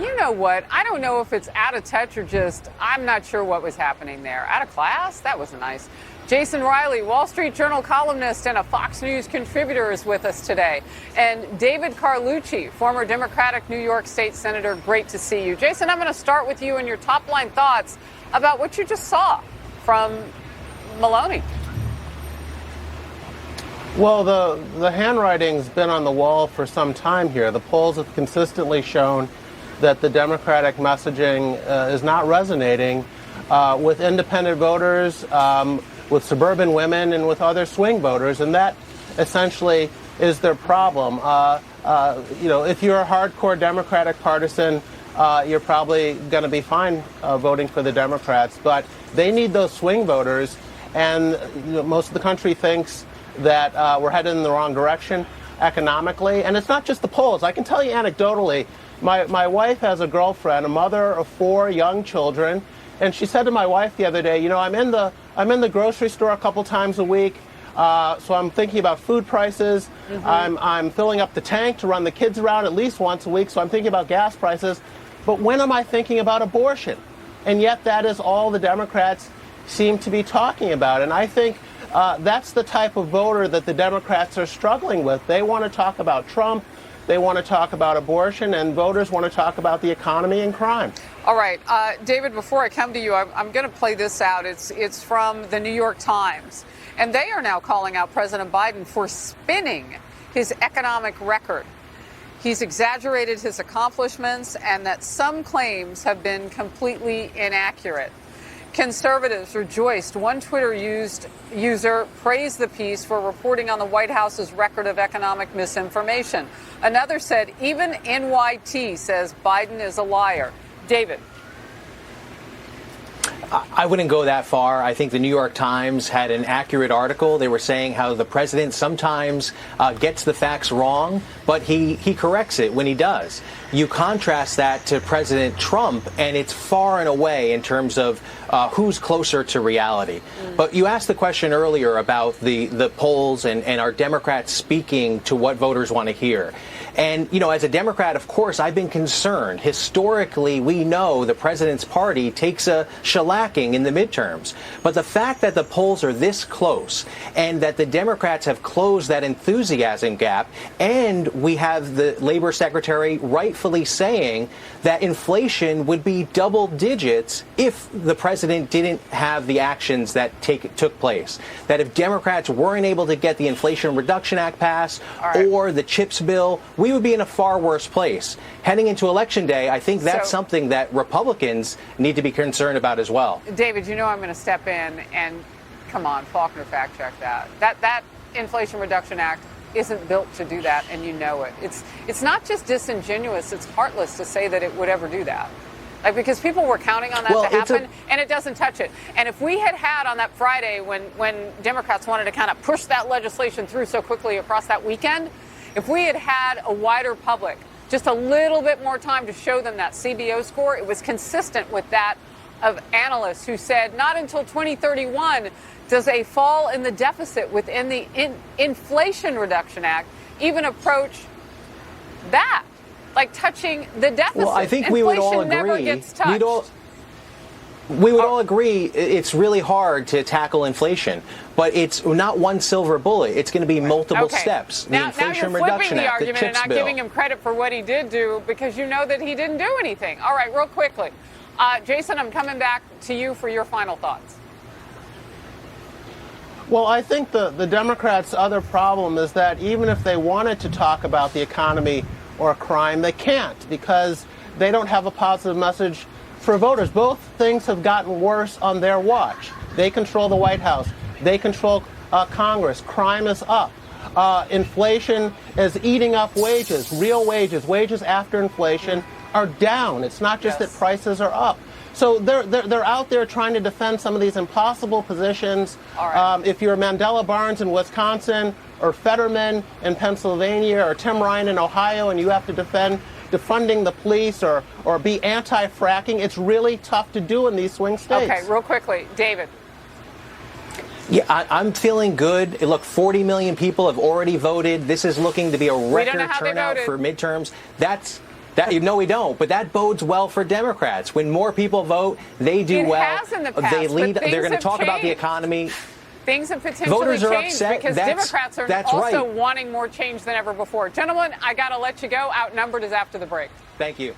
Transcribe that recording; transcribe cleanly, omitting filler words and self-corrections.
You know what? I don't know if it's out of touch or just I'm not sure what was happening there. Out of class? That was nice. Jason Riley, Wall Street Journal columnist and a Fox News contributor, is with us today. And David Carlucci, former Democratic New York State Senator, great to see you. Jason, I'm going to start with you and your top line thoughts about what you just saw from Maloney. Well, the handwriting's been on the wall for some time here. The polls have consistently shown that the Democratic messaging is not resonating with independent voters, with suburban women, and with other swing voters, and that essentially is their problem. If you're a hardcore Democratic partisan, you're probably going to be fine voting for the Democrats, but they need those swing voters, and most of the country thinks that we're headed in the wrong direction economically. And it's not just the polls. I can tell you anecdotally, my wife has a girlfriend, a mother of 4 young children, and she said to my wife the other day, I'm in the grocery store a couple times a week, so I'm thinking about food prices. Mm-hmm. I'm filling up the tank to run the kids around at least once a week, so I'm thinking about gas prices. But when am I thinking about abortion? And yet that is all the Democrats seem to be talking about. And I think that's the type of voter that the Democrats are struggling with. They want to talk about Trump, they want to talk about abortion, and voters want to talk about the economy and crime. All right, David, before I come to you, I'm going to play this out. It's from the New York Times, and they are now calling out President Biden for spinning his economic record. He's exaggerated his accomplishments and that some claims have been completely inaccurate. Conservatives rejoiced. One Twitter user praised the piece for reporting on the White House's record of economic misinformation. Another said, even NYT says Biden is a liar. David. I wouldn't go that far. I think the New York Times had an accurate article. They were saying how the president sometimes gets the facts wrong, but he corrects it when he does. You contrast that to President Trump, and it's far and away in terms of who's closer to reality. But you asked the question earlier about the polls and are Democrats speaking to what voters want to hear. And, as a Democrat, of course, I've been concerned. Historically, we know the president's party takes a shellacking in the midterms. But the fact that the polls are this close and that the Democrats have closed that enthusiasm gap, and we have the labor secretary rightfully saying that inflation would be double digits if the president didn't have the actions that took place. That if Democrats weren't able to get the Inflation Reduction Act passed or the CHIPS bill, we would be in a far worse place. Heading into Election Day, I think that's something that Republicans need to be concerned about as well. David, I'm going to step in and, come on, Faulkner fact check that. That Inflation Reduction Act isn't built to do that, and you know it. It's not just disingenuous, it's heartless to say that it would ever do that. Because people were counting on that to happen, and it doesn't touch it. And if we had on that Friday when Democrats wanted to kind of push that legislation through so quickly across that weekend, if we had a wider public, just a little bit more time to show them that CBO score, it was consistent with that of analysts who said not until 2031 does a fall in the deficit within the Inflation Reduction Act even approach that, like touching the deficit. Well, I think we would all agree. Never gets touched. We would all agree it's really hard to tackle inflation, but it's not one silver bullet. It's going to be multiple steps. The Inflation Reduction Act, the CHIPS bill. Now you're flipping the argument and not giving him credit for what he did do because you know that he didn't do anything. All right, real quickly. Jason, I'm coming back to you for your final thoughts. Well, I think the Democrats' other problem is that even if they wanted to talk about the economy or crime, they can't because they don't have a positive message for voters. Both things have gotten worse on their watch. They control the White House. They control Congress. Crime is up. Inflation is eating up wages, real wages. Wages after inflation are down. It's not just that prices are up. So they're out there trying to defend some of these impossible positions. If you're Mandela Barnes in Wisconsin or Fetterman in Pennsylvania or Tim Ryan in Ohio and you have to defend defunding the police or be anti-fracking, it's really tough to do in these swing states. Okay, real quickly, David. Yeah, I'm feeling good. Look, 40 million people have already voted. This is looking to be a record turnout for midterms. That's No, we don't. But that bodes well for Democrats. When more people vote, they do well. It has in the past, they lead. but They're going to things talk have about the changed. economy. Things have potentially Voters are changed upset. because Democrats are that's also right. wanting more change than ever before. Gentlemen, I got to let you go. Outnumbered is after the break. Thank you.